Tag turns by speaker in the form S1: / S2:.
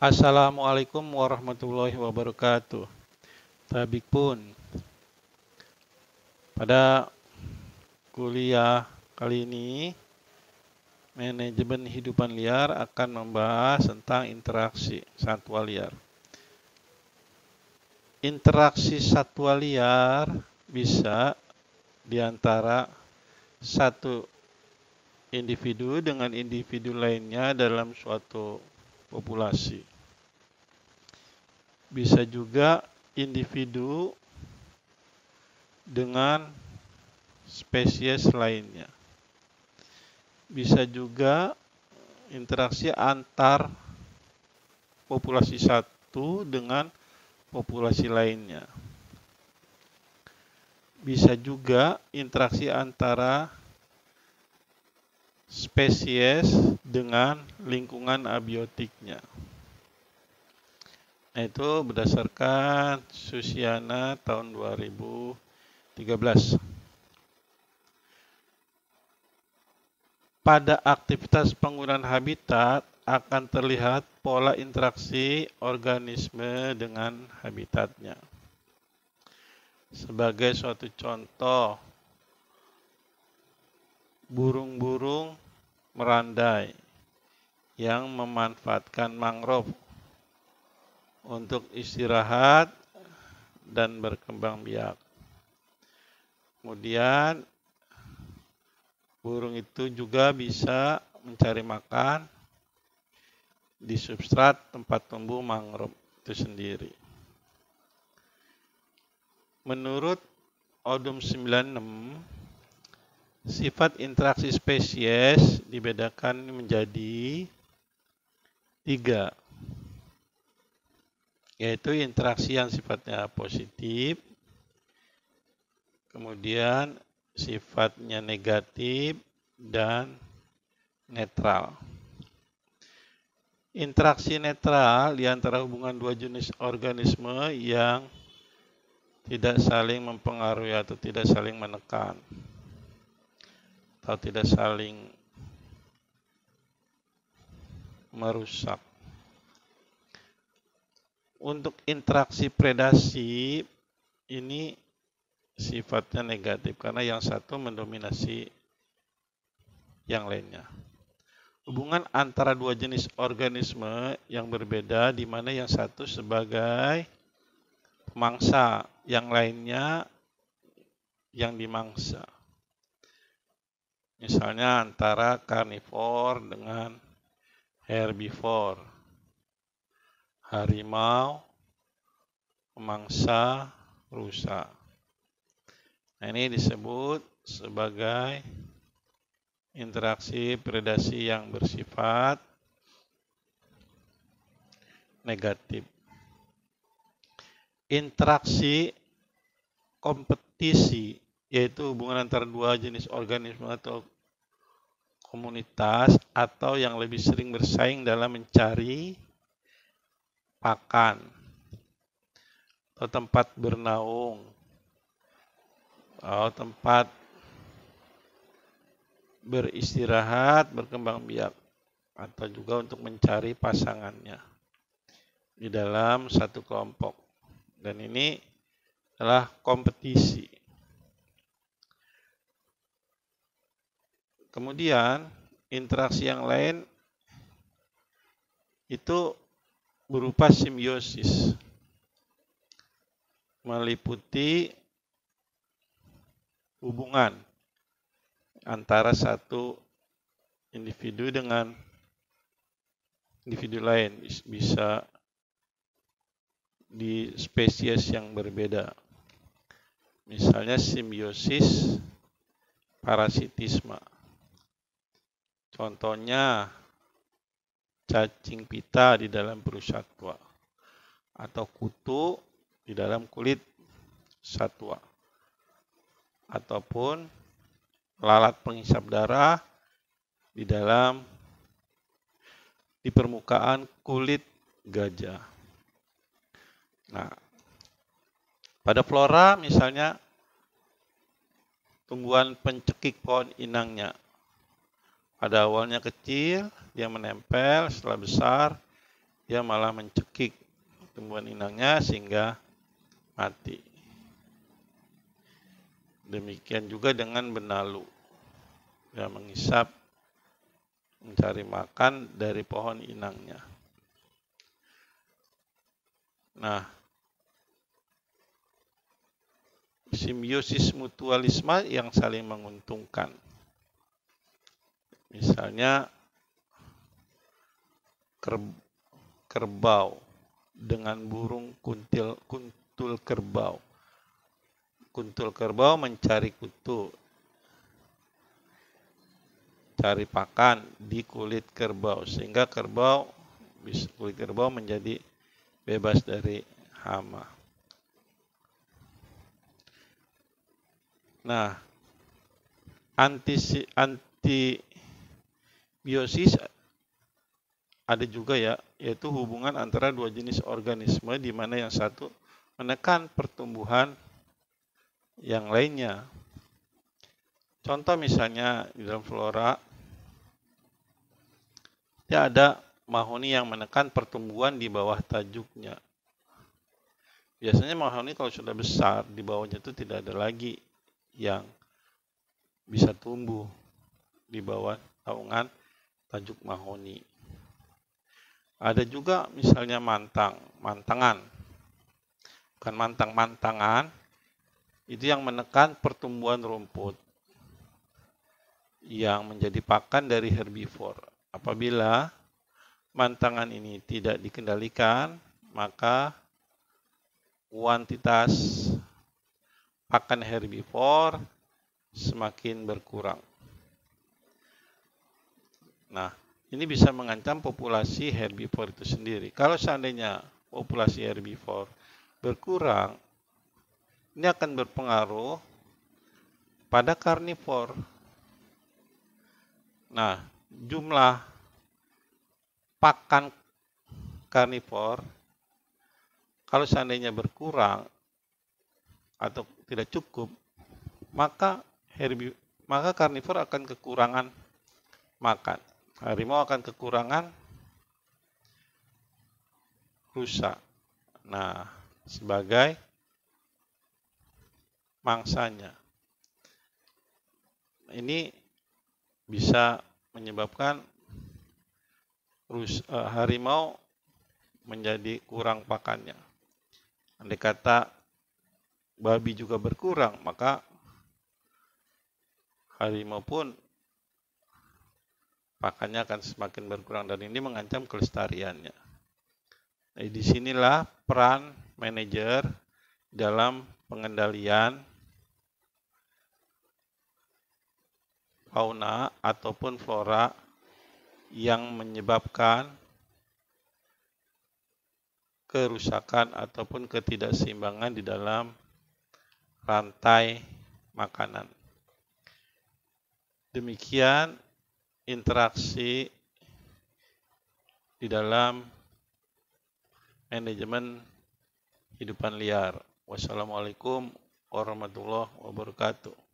S1: Assalamualaikum warahmatullahi wabarakatuh. Tabik pun, pada kuliah kali ini, manajemen hidupan liar akan membahas tentang interaksi satwa liar. Interaksi satwa liar bisa diantara satu individu dengan individu lainnya dalam suatu populasi. Bisa juga individu dengan spesies lainnya. Bisa juga interaksi antar populasi satu dengan populasi lainnya. Bisa juga interaksi antara spesies dengan lingkungan abiotiknya. Nah, itu berdasarkan Susiana tahun 2013. Pada aktivitas penggunaan habitat akan terlihat pola interaksi organisme dengan habitatnya. Sebagai suatu contoh, burung-burung merandai yang memanfaatkan mangrove untuk istirahat dan berkembang biak. Kemudian burung itu juga bisa mencari makan di substrat tempat tumbuh mangrove itu sendiri. Menurut Odum 96, sifat interaksi spesies dibedakan menjadi 3, yaitu interaksi yang sifatnya positif, kemudian sifatnya negatif, dan netral. Interaksi netral di antara hubungan dua jenis organisme yang tidak saling mempengaruhi atau tidak saling menekan, atau tidak saling merusak. Untuk interaksi predasi ini sifatnya negatif karena yang satu mendominasi yang lainnya. Hubungan antara dua jenis organisme yang berbeda di mana yang satu sebagai pemangsa, yang lainnya yang dimangsa. Misalnya antara karnivor dengan herbivor. Harimau memangsa rusa. Nah, ini disebut sebagai interaksi predasi yang bersifat negatif. Interaksi kompetisi, yaitu hubungan antara dua jenis organisme atau komunitas atau yang lebih sering bersaing dalam mencari pakan atau tempat bernaung atau tempat beristirahat, berkembang biak, atau juga untuk mencari pasangannya di dalam satu kelompok. Dan ini adalah kompetisi. Kemudian interaksi yang lain itu berupa simbiosis, meliputi hubungan antara satu individu dengan individu lain, bisa di spesies yang berbeda. Misalnya simbiosis parasitisme. Contohnya cacing pita di dalam perut satwa atau kutu di dalam kulit satwa ataupun lalat penghisap darah di permukaan kulit gajah. Nah, pada flora misalnya tumbuhan pencekik pohon inangnya. Pada awalnya kecil, dia menempel, setelah besar, dia malah mencekik tumbuhan inangnya sehingga mati. Demikian juga dengan benalu, dia menghisap, mencari makan dari pohon inangnya. Nah, simbiosis mutualisme yang saling menguntungkan. Misalnya kerbau dengan burung kuntul kerbau. Kuntul kerbau mencari kutu, cari pakan di kulit kerbau, sehingga kulit kerbau menjadi bebas dari hama. Nah, antibiosis ada juga ya, yaitu hubungan antara dua jenis organisme di mana yang satu menekan pertumbuhan yang lainnya. Contoh misalnya di dalam flora, ya ada mahoni yang menekan pertumbuhan di bawah tajuknya. Biasanya mahoni kalau sudah besar, di bawahnya itu tidak ada lagi yang bisa tumbuh di bawah naungan tajuk mahoni. Ada juga misalnya mantangan. Bukan mantangan, itu yang menekan pertumbuhan rumput yang menjadi pakan dari herbivor. Apabila mantangan ini tidak dikendalikan, maka kuantitas pakan herbivor semakin berkurang. Nah, ini bisa mengancam populasi herbivor itu sendiri. Kalau seandainya populasi herbivor berkurang, ini akan berpengaruh pada karnivor. Nah, jumlah pakan karnivor kalau seandainya berkurang atau tidak cukup, maka karnivor akan kekurangan makan. Harimau akan kekurangan rusa. Nah, sebagai mangsanya. Ini bisa menyebabkan harimau menjadi kurang pakannya. Andai kata babi juga berkurang, maka harimau pun pakannya akan semakin berkurang dan ini mengancam kelestariannya. Nah, disinilah peran manajer dalam pengendalian fauna ataupun flora yang menyebabkan kerusakan ataupun ketidakseimbangan di dalam rantai makanan. Demikian interaksi di dalam manajemen hidupan liar. Wassalamualaikum warahmatullahi wabarakatuh.